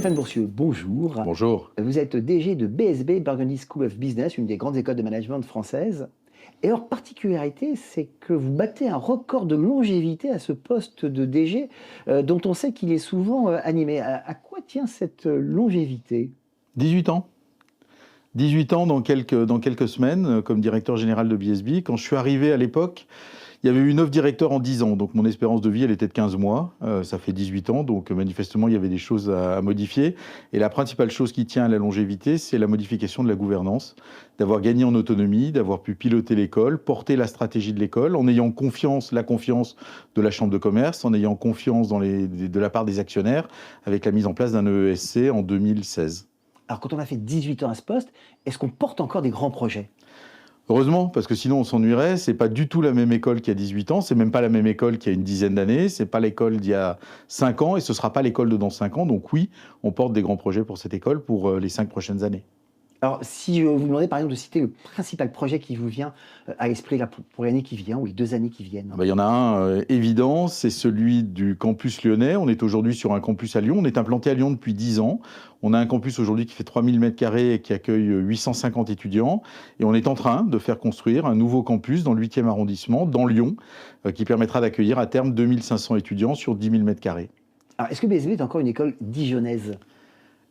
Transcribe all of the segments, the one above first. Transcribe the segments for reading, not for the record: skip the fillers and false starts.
Stéphane Boursieux, bonjour. Bonjour. Vous êtes DG de BSB, Burgundy School of Business, une des grandes écoles de management françaises. Et leur particularité, c'est que vous battez un record de longévité à ce poste de DG, dont on sait qu'il est souvent animé. À quoi tient cette longévité? 18 ans. 18 ans dans quelques semaines, comme directeur général de BSB. Quand je suis arrivé à l'époque, il y avait eu 9 directeurs en 10 ans. Donc mon espérance de vie, elle était de 15 mois. Ça fait 18 ans. Donc manifestement, il y avait des choses à modifier. Et la principale chose qui tient à la longévité, c'est la modification de la gouvernance. D'avoir gagné en autonomie, d'avoir pu piloter l'école, porter la stratégie de l'école, en ayant la confiance de la Chambre de commerce, en ayant confiance de la part des actionnaires, avec la mise en place d'un EESC en 2016. Alors, quand on a fait 18 ans à ce poste, est-ce qu'on porte encore des grands projets? Heureusement, parce que sinon on s'ennuierait. C'est pas du tout la même école qu'il y a 18 ans. C'est même pas la même école qu'il y a une dizaine d'années. C'est pas l'école d'il y a 5 ans et ce sera pas l'école de dans 5 ans. Donc oui, on porte des grands projets pour cette école pour les 5 prochaines années. Alors, si je vous demandais par exemple de citer le principal projet qui vous vient à l'esprit là, pour l'année qui vient ou les 2 années qui viennent. Il y en a un évident, c'est celui du campus lyonnais. On est aujourd'hui sur un campus à Lyon. On est implanté à Lyon depuis 10 ans. On a un campus aujourd'hui qui fait 3000 m² et qui accueille 850 étudiants. Et on est en train de faire construire un nouveau campus dans le 8e arrondissement, dans Lyon, qui permettra d'accueillir à terme 2500 étudiants sur 10 000 m². Alors, est-ce que BSB est encore une école dijonnaise?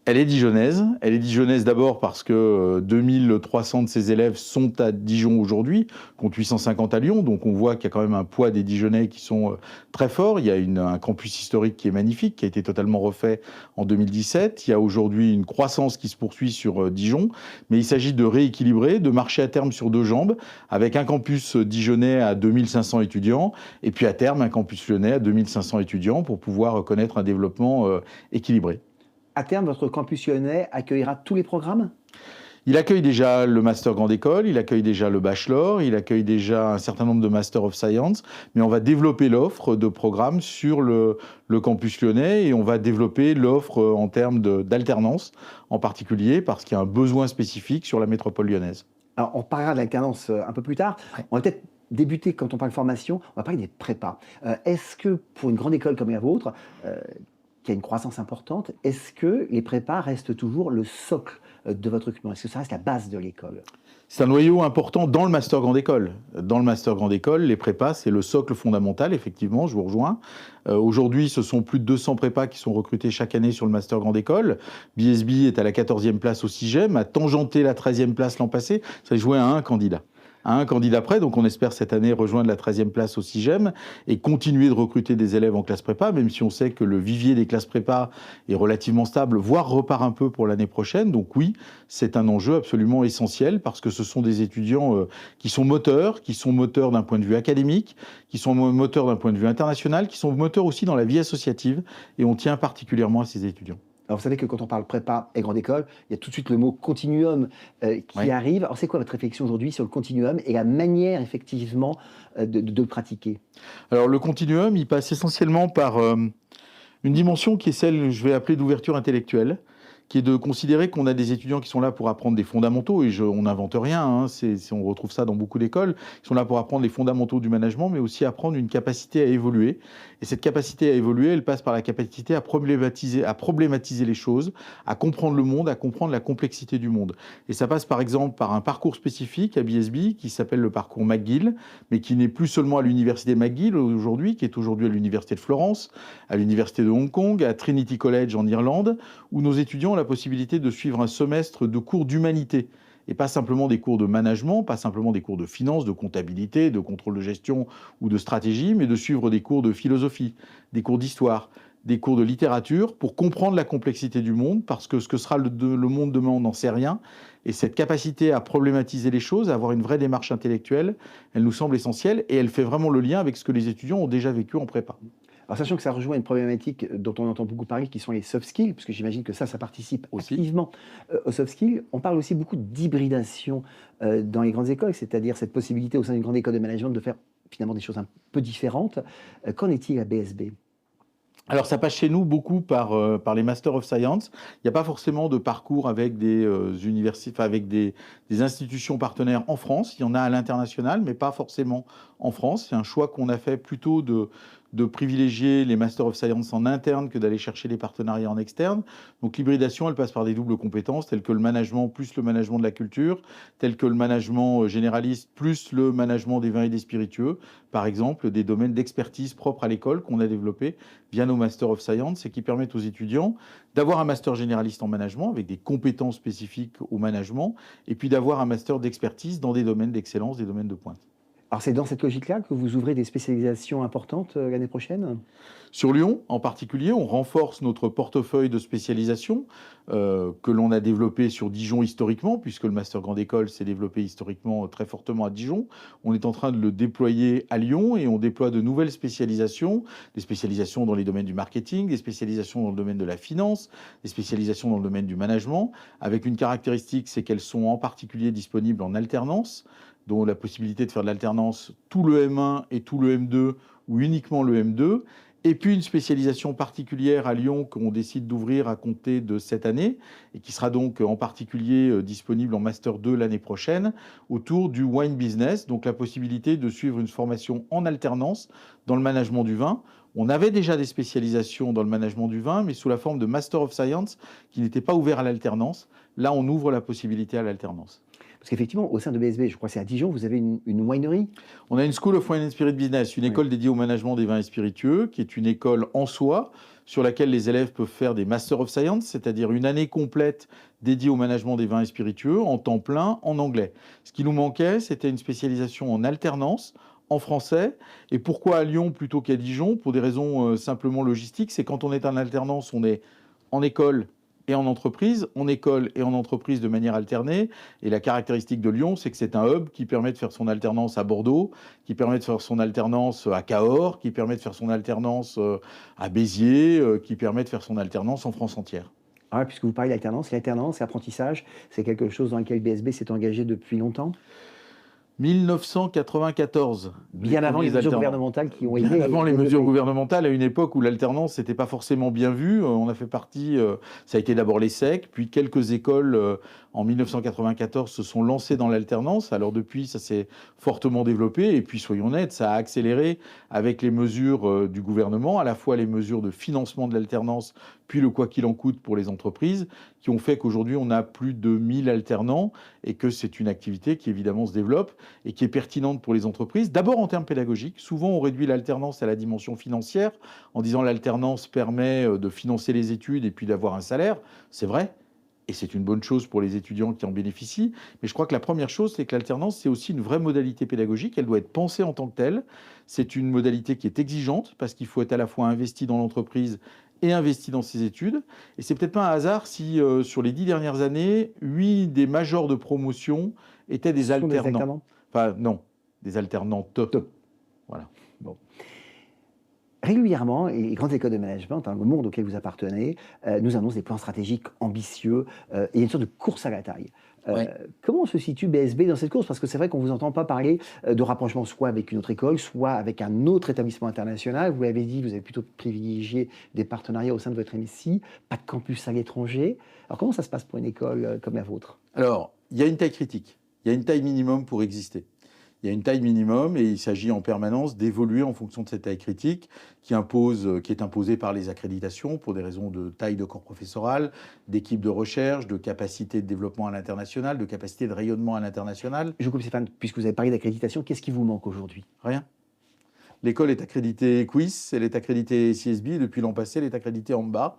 Elle est dijonnaise. Elle est dijonnaise d'abord parce que 2300 de ses élèves sont à Dijon aujourd'hui, contre 850 à Lyon. Donc on voit qu'il y a quand même un poids des Dijonnais qui sont très forts. Il y a un campus historique qui est magnifique, qui a été totalement refait en 2017. Il y a aujourd'hui une croissance qui se poursuit sur Dijon. Mais il s'agit de rééquilibrer, de marcher à terme sur 2 jambes, avec un campus dijonnais à 2500 étudiants, et puis à terme un campus lyonnais à 2500 étudiants pour pouvoir connaître un développement équilibré. À terme, votre campus lyonnais accueillera tous les programmes? Il accueille déjà le Master Grande École, il accueille déjà le Bachelor, il accueille déjà un certain nombre de Master of Science, mais on va développer l'offre de programmes sur le campus lyonnais et on va développer l'offre en termes d'alternance, en particulier parce qu'il y a un besoin spécifique sur la métropole lyonnaise. Alors, on parlera de l'alternance un peu plus tard. Ouais. On va peut-être débuter, quand on parle formation, on va parler des prépas. Est-ce que pour une grande école comme la vôtre, qui a une croissance importante, est-ce que les prépas restent toujours le socle de votre recrutement? Est-ce que ça reste la base de l'école? C'est un noyau important dans le Master Grande École. Dans le Master Grande École, les prépas, c'est le socle fondamental, effectivement, je vous rejoins. Aujourd'hui, ce sont plus de 200 prépas qui sont recrutés chaque année sur le Master Grande École. BSB est à la 14e place au CIGEM, a tangenté la 13e place l'an passé. Ça jouait à un candidat. À un candidat près, donc on espère cette année rejoindre la 13e place au CIGEM et continuer de recruter des élèves en classe prépa, même si on sait que le vivier des classes prépa est relativement stable, voire repart un peu pour l'année prochaine. Donc oui, c'est un enjeu absolument essentiel parce que ce sont des étudiants qui sont moteurs d'un point de vue académique, qui sont moteurs d'un point de vue international, qui sont moteurs aussi dans la vie associative et on tient particulièrement à ces étudiants. Alors, vous savez que quand on parle prépa et grande école, il y a tout de suite le mot continuum qui Oui. arrive. Alors, c'est quoi votre réflexion aujourd'hui sur le continuum et la manière, effectivement, de le pratiquer? Alors le continuum, il passe essentiellement par une dimension qui est celle, je vais appeler d'ouverture intellectuelle, qui est de considérer qu'on a des étudiants qui sont là pour apprendre des fondamentaux, et on n'invente rien, hein, on retrouve ça dans beaucoup d'écoles, qui sont là pour apprendre les fondamentaux du management, mais aussi apprendre une capacité à évoluer. Et cette capacité à évoluer, elle passe par la capacité à problématiser les choses, à comprendre le monde, à comprendre la complexité du monde. Et ça passe par exemple par un parcours spécifique à BSB qui s'appelle le parcours McGill, mais qui n'est plus seulement à l'université McGill aujourd'hui, qui est aujourd'hui à l'université de Florence, à l'université de Hong Kong, à Trinity College en Irlande, où nos étudiants ont la possibilité de suivre un semestre de cours d'humanité. Et pas simplement des cours de management, pas simplement des cours de finance, de comptabilité, de contrôle de gestion ou de stratégie, mais de suivre des cours de philosophie, des cours d'histoire, des cours de littérature pour comprendre la complexité du monde, parce que ce que sera le monde demain, on n'en sait rien. Et cette capacité à problématiser les choses, à avoir une vraie démarche intellectuelle, elle nous semble essentielle et elle fait vraiment le lien avec ce que les étudiants ont déjà vécu en prépa. Alors, sachant que ça rejoint une problématique dont on entend beaucoup parler, qui sont les soft skills, parce que j'imagine que ça participe Aussi. activement aux soft skills. On parle aussi beaucoup d'hybridation dans les grandes écoles, c'est-à-dire cette possibilité au sein d'une grande école de management de faire finalement des choses un peu différentes. Qu'en est-il à BSB? Alors ça passe chez nous beaucoup par les Master of Science. Il n'y a pas forcément de parcours avec des universités, enfin avec des institutions partenaires en France. Il y en a à l'international, mais pas forcément en France. C'est un choix qu'on a fait plutôt de privilégier les Masters of Science en interne que d'aller chercher les partenariats en externe. Donc l'hybridation, elle passe par des doubles compétences, telles que le management plus le management de la culture, telles que le management généraliste plus le management des vins et des spiritueux, par exemple, des domaines d'expertise propres à l'école qu'on a développés via nos Masters of Science et qui permettent aux étudiants d'avoir un master généraliste en management avec des compétences spécifiques au management et puis d'avoir un master d'expertise dans des domaines d'excellence, des domaines de pointe. Alors c'est dans cette logique-là que vous ouvrez des spécialisations importantes l'année prochaine? Sur Lyon, en particulier, on renforce notre portefeuille de spécialisation que l'on a développé sur Dijon historiquement, puisque le Master Grande École s'est développé historiquement très fortement à Dijon. On est en train de le déployer à Lyon et on déploie de nouvelles spécialisations, des spécialisations dans les domaines du marketing, des spécialisations dans le domaine de la finance, des spécialisations dans le domaine du management, avec une caractéristique, c'est qu'elles sont en particulier disponibles en alternance, dont la possibilité de faire de l'alternance tout le M1 et tout le M2 ou uniquement le M2. Et puis une spécialisation particulière à Lyon qu'on décide d'ouvrir à compter de cette année et qui sera donc en particulier disponible en Master 2 l'année prochaine autour du wine business, donc la possibilité de suivre une formation en alternance dans le management du vin. On avait déjà des spécialisations dans le management du vin, mais sous la forme de Master of Science qui n'étaient pas ouverts à l'alternance. Là, on ouvre la possibilité à l'alternance. Parce qu'effectivement, au sein de BSB, je crois que c'est à Dijon, vous avez une winery. On a une School of Wine and Spirit Business, une école dédiée au management des vins et spiritueux, qui est une école en soi, sur laquelle les élèves peuvent faire des Master of Science, c'est-à-dire une année complète dédiée au management des vins et spiritueux, en temps plein, en anglais. Ce qui nous manquait, c'était une spécialisation en alternance, en français. Et pourquoi à Lyon plutôt qu'à Dijon? Pour des raisons simplement logistiques. C'est quand on est en alternance, on est en école et en entreprise de manière alternée. Et la caractéristique de Lyon, c'est que c'est un hub qui permet de faire son alternance à Bordeaux, qui permet de faire son alternance à Cahors, qui permet de faire son alternance à Béziers, qui permet de faire son alternance en France entière. Ah, puisque vous parlez d'alternance, l'alternance, l'apprentissage, c'est quelque chose dans lequel BSB s'est engagé depuis longtemps? 1994. Bien avant les mesures gouvernementales qui ont Bien aidé. avant les mesures gouvernementales, à une époque où l'alternance n'était pas forcément bien vue. On a fait partie, ça a été d'abord l'ESSEC, puis quelques écoles en 1994 se sont lancées dans l'alternance. Alors depuis, ça s'est fortement développé. Et puis, soyons honnêtes, ça a accéléré avec les mesures du gouvernement, à la fois les mesures de financement de l'alternance, puis le quoi qu'il en coûte pour les entreprises, qui ont fait qu'aujourd'hui, on a plus de 1000 alternants et que c'est une activité qui évidemment se développe et qui est pertinente pour les entreprises. D'abord en termes pédagogiques. Souvent, on réduit l'alternance à la dimension financière en disant l'alternance permet de financer les études et puis d'avoir un salaire. C'est vrai. Et c'est une bonne chose pour les étudiants qui en bénéficient. Mais je crois que la première chose, c'est que l'alternance, c'est aussi une vraie modalité pédagogique. Elle doit être pensée en tant que telle. C'est une modalité qui est exigeante parce qu'il faut être à la fois investi dans l'entreprise et investi dans ses études. Et c'est peut-être pas un hasard si, sur les 10 dernières années, 8 des majors de promotion étaient des alternants. Enfin, non, des alternantes. Voilà. Bon. Régulièrement, les grandes écoles de management, le monde auquel vous appartenez, nous annoncent des plans stratégiques ambitieux et une sorte de course à la taille. Comment se situe BSB dans cette course? Parce que c'est vrai qu'on ne vous entend pas parler de rapprochement soit avec une autre école, soit avec un autre établissement international. Vous l'avez dit, vous avez plutôt privilégié des partenariats au sein de votre MSI, pas de campus à l'étranger. Alors comment ça se passe pour une école comme la vôtre? Alors, il y a une taille critique, il y a une taille minimum pour exister. Il y a une taille minimum et il s'agit en permanence d'évoluer en fonction de cette taille critique qui est imposée par les accréditations pour des raisons de taille de corps professoral, d'équipe de recherche, de capacité de développement à l'international, de capacité de rayonnement à l'international. Je vous coupe Stéphane, puisque vous avez parlé d'accréditation, qu'est-ce qui vous manque aujourd'hui? Rien. L'école est accréditée QUIS, elle est accréditée CSB, depuis l'an passé elle est accréditée AMBA.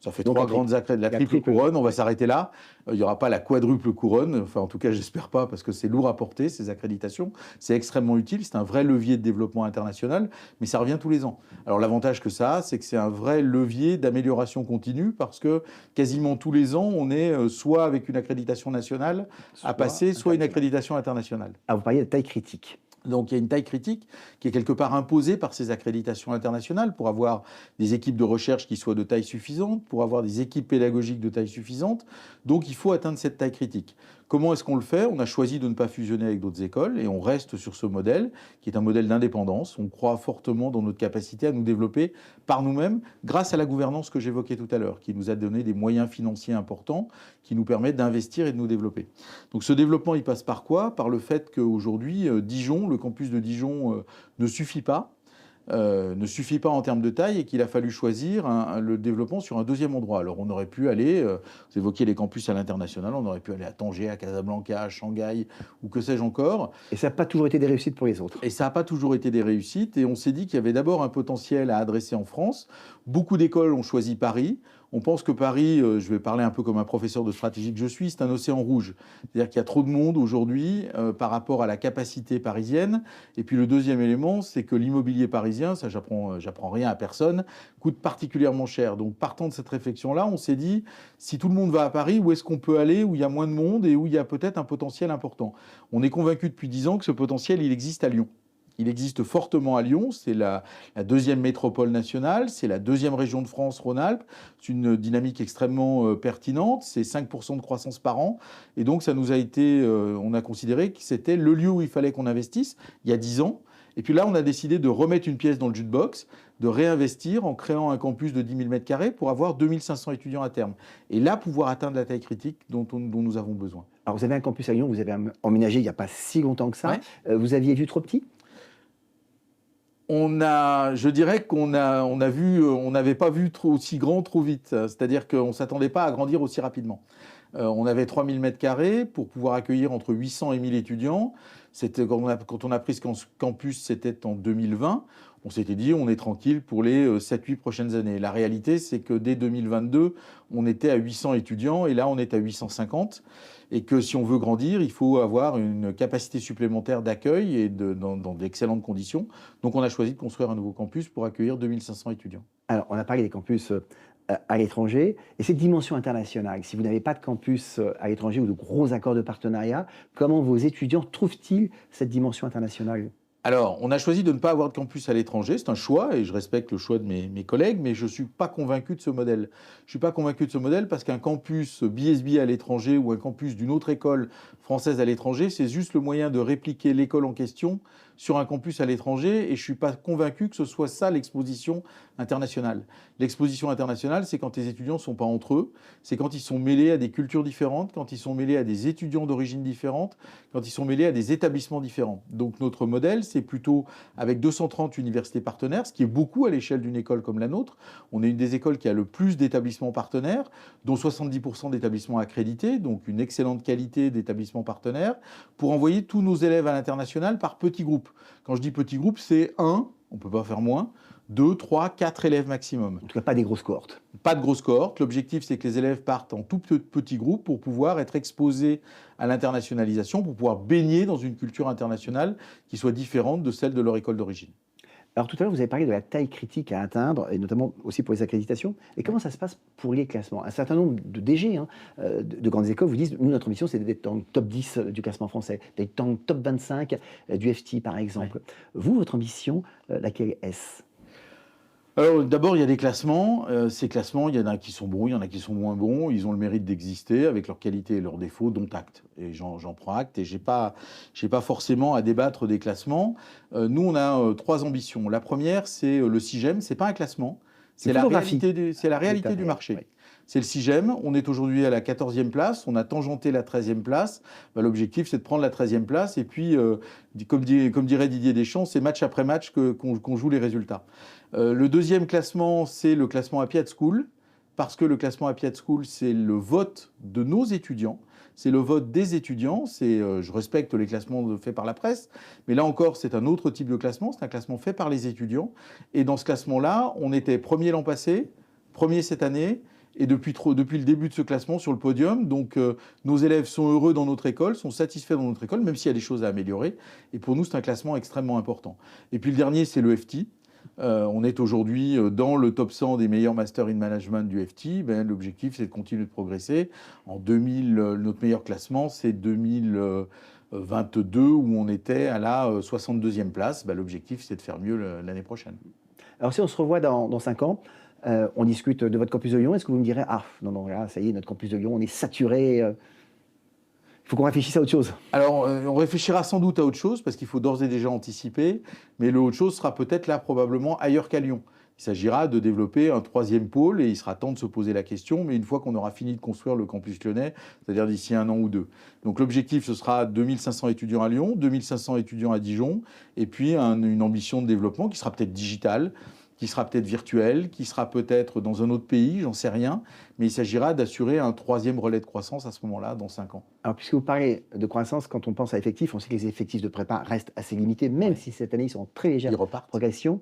Ça fait donc 3 grandes accréditations. La triple couronne, on va s'arrêter là. Il n'y aura pas la quadruple couronne. Enfin, en tout cas, j'espère pas, parce que c'est lourd à porter, ces accréditations. C'est extrêmement utile. C'est un vrai levier de développement international, mais ça revient tous les ans. Alors, l'avantage que ça a, c'est que c'est un vrai levier d'amélioration continue, parce que quasiment tous les ans, on est soit avec une accréditation nationale à passer, soit une accréditation internationale. Ah, vous parliez de taille critique. Donc il y a une taille critique qui est quelque part imposée par ces accréditations internationales pour avoir des équipes de recherche qui soient de taille suffisante, pour avoir des équipes pédagogiques de taille suffisante. Donc il faut atteindre cette taille critique. Comment est-ce qu'on le fait? On a choisi de ne pas fusionner avec d'autres écoles et on reste sur ce modèle qui est un modèle d'indépendance. On croit fortement dans notre capacité à nous développer par nous-mêmes grâce à la gouvernance que j'évoquais tout à l'heure, qui nous a donné des moyens financiers importants qui nous permettent d'investir et de nous développer. Donc ce développement, il passe par quoi? Par le fait qu'aujourd'hui, Dijon, le campus de Dijon ne suffit pas. ne suffit pas en termes de taille et qu'il a fallu choisir le développement sur un deuxième endroit. Alors on aurait pu aller, vous évoquiez les campus à l'international, on aurait pu aller à Tanger, à Casablanca, à Shanghai ou que sais-je encore. Et ça n'a pas toujours été des réussites pour les autres. Et ça n'a pas toujours été des réussites. Et on s'est dit qu'il y avait d'abord un potentiel à adresser en France. Beaucoup d'écoles ont choisi Paris. On pense que Paris, je vais parler un peu comme un professeur de stratégie que je suis, c'est un océan rouge. C'est-à-dire qu'il y a trop de monde aujourd'hui par rapport à la capacité parisienne. Et puis le deuxième élément, c'est que l'immobilier parisien, ça j'apprends rien à personne, coûte particulièrement cher. Donc partant de cette réflexion-là, on s'est dit, si tout le monde va à Paris, où est-ce qu'on peut aller où il y a moins de monde et où il y a peut-être un potentiel important? On est convaincu depuis 10 ans que ce potentiel, il existe à Lyon. Il existe fortement à Lyon, c'est la deuxième métropole nationale, c'est la deuxième région de France, Rhône-Alpes. C'est une dynamique extrêmement pertinente, c'est 5% de croissance par an. Et donc ça nous a été, on a considéré que c'était le lieu où il fallait qu'on investisse il y a 10 ans. Et puis là, on a décidé de remettre une pièce dans le jukebox, de réinvestir en créant un campus de 10 000 m² pour avoir 2500 étudiants à terme. Et là, pouvoir atteindre la taille critique dont nous avons besoin. Alors vous avez un campus à Lyon, vous avez emménagé il n'y a pas si longtemps que ça. Ouais. Vous aviez vu trop petit? Je dirais qu'on n'avait pas vu aussi grand trop vite. C'est-à-dire qu'on ne s'attendait pas à grandir aussi rapidement. On avait 3000 m² pour pouvoir accueillir entre 800 et 1000 étudiants. Quand on a pris ce campus, c'était en 2020. On s'était dit, on est tranquille pour les 7-8 prochaines années. La réalité, c'est que dès 2022, on était à 800 étudiants et là, on est à 850. Et que si on veut grandir, il faut avoir une capacité supplémentaire d'accueil et dans d'excellentes conditions. Donc, on a choisi de construire un nouveau campus pour accueillir 2500 étudiants. Alors, on a parlé des campus à l'étranger et cette dimension internationale. Si vous n'avez pas de campus à l'étranger ou de gros accords de partenariat, comment vos étudiants trouvent-ils cette dimension internationale? Alors, on a choisi de ne pas avoir de campus à l'étranger. C'est un choix et je respecte le choix de mes collègues, mais je ne suis pas convaincu de ce modèle. Je ne suis pas convaincu de ce modèle parce qu'un campus BSB à l'étranger ou un campus d'une autre école française à l'étranger, c'est juste le moyen de répliquer l'école en question sur un campus à l'étranger et je ne suis pas convaincu que ce soit ça l'exposition internationale. L'exposition internationale, c'est quand les étudiants ne sont pas entre eux, c'est quand ils sont mêlés à des cultures différentes, quand ils sont mêlés à des étudiants d'origine différente, quand ils sont mêlés à des établissements différents. Donc notre modèle, c'est plutôt avec 230 universités partenaires, ce qui est beaucoup à l'échelle d'une école comme la nôtre. On est une des écoles qui a le plus d'établissements partenaires, dont 70% d'établissements accrédités, donc une excellente qualité d'établissements partenaires, pour envoyer tous nos élèves à l'international par petits groupes. Quand je dis petits groupes, c'est on ne peut pas faire moins, 2, 3, 4 élèves maximum. En tout cas, pas des grosses cohortes. Pas de grosses cohortes. L'objectif, c'est que les élèves partent en tout petits groupes pour pouvoir être exposés à l'internationalisation, pour pouvoir baigner dans une culture internationale qui soit différente de celle de leur école d'origine. Alors tout à l'heure, vous avez parlé de la taille critique à atteindre, et notamment aussi pour les accréditations. Et comment ça se passe pour les classements? Un certain nombre de DG de grandes écoles vous disent, nous, notre ambition, c'est d'être dans le top 10 du classement français, d'être dans le top 25 du FT, par exemple. Ouais. Vous, votre ambition, laquelle est-ce? Alors d'abord, il y a des classements. Ces classements, il y en a qui sont bons, il y en a qui sont moins bons. Ils ont le mérite d'exister avec leurs qualités et leurs défauts, dont acte. Et j'en prends acte et j'ai pas forcément à débattre des classements. Nous, on a 3 ambitions. La première, c'est le CIGEM. C'est pas un classement, c'est la réalité du marché. Oui. C'est le CIGEM. On est aujourd'hui à la 14e place. On a tangenté la 13e place. L'objectif, c'est de prendre la 13e place. Et puis, comme dirait Didier Deschamps, c'est match après match qu'on joue les résultats. Le deuxième classement, c'est le classement Happy at School. Parce que le classement Happy at School, c'est le vote de nos étudiants. C'est le vote des étudiants. Je respecte les classements faits par la presse. Mais là encore, c'est un autre type de classement. C'est un classement fait par les étudiants. Et dans ce classement-là, on était premier l'an passé, premier cette année. Et depuis le début de ce classement sur le podium, donc nos élèves sont heureux dans notre école, sont satisfaits dans notre école, même s'il y a des choses à améliorer. Et pour nous, c'est un classement extrêmement important. Et puis le dernier, c'est le FT. On est aujourd'hui dans le top 100 des meilleurs Master in Management du FT. L'objectif, c'est de continuer de progresser. En 2000, notre meilleur classement, c'est 2022, où on était à la 62e place. L'objectif, c'est de faire mieux l'année prochaine. Alors si on se revoit dans 5 ans, on discute de votre campus de Lyon, est-ce que vous me direz « Ah, non, là, ça y est, notre campus de Lyon, on est saturé ». Il faut qu'on réfléchisse à autre chose. Alors, on réfléchira sans doute à autre chose, parce qu'il faut d'ores et déjà anticiper, mais le autre chose sera peut-être là, probablement, ailleurs qu'à Lyon. Il s'agira de développer un 3e pôle et il sera temps de se poser la question, mais une fois qu'on aura fini de construire le campus lyonnais, c'est-à-dire d'ici 1 an ou 2. Donc l'objectif, ce sera 2500 étudiants à Lyon, 2500 étudiants à Dijon, et puis une ambition de développement qui sera peut-être digitale, qui sera peut-être virtuelle, qui sera peut-être dans un autre pays, j'en sais rien, mais il s'agira d'assurer un 3e relais de croissance à ce moment-là, dans 5 ans. Alors, puisque vous parlez de croissance, quand on pense à effectifs, on sait que les effectifs de prépa restent assez limités, même si cette année ils sont en très légère Ils repartent. progression.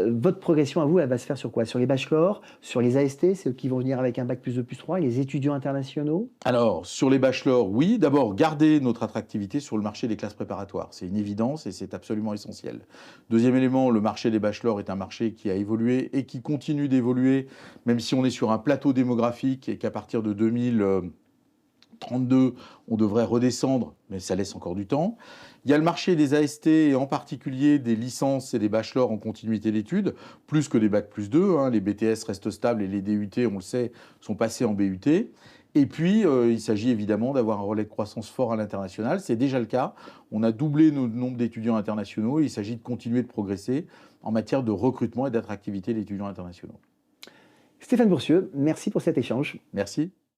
Votre progression à vous, elle va se faire sur quoi? Sur les bachelors, sur les AST, ceux qui vont venir avec un bac +2, +3, et les étudiants internationaux? Alors, sur les bachelors, oui. D'abord, garder notre attractivité sur le marché des classes préparatoires. C'est une évidence et c'est absolument essentiel. Deuxième élément, le marché des bachelors est un marché qui a évolué et qui continue d'évoluer, même si on est sur un plateau démographique et qu'à partir de 2032, on devrait redescendre, mais ça laisse encore du temps. Il y a le marché des AST et en particulier des licences et des bachelors en continuité d'études, plus que des bacs +2. Hein. Les BTS restent stables et les DUT, on le sait, sont passés en BUT. Et puis, il s'agit évidemment d'avoir un relais de croissance fort à l'international. C'est déjà le cas. On a doublé notre nombre d'étudiants internationaux et il s'agit de continuer de progresser en matière de recrutement et d'attractivité d'étudiants internationaux. Stéphane Boursieux, merci pour cet échange. Merci.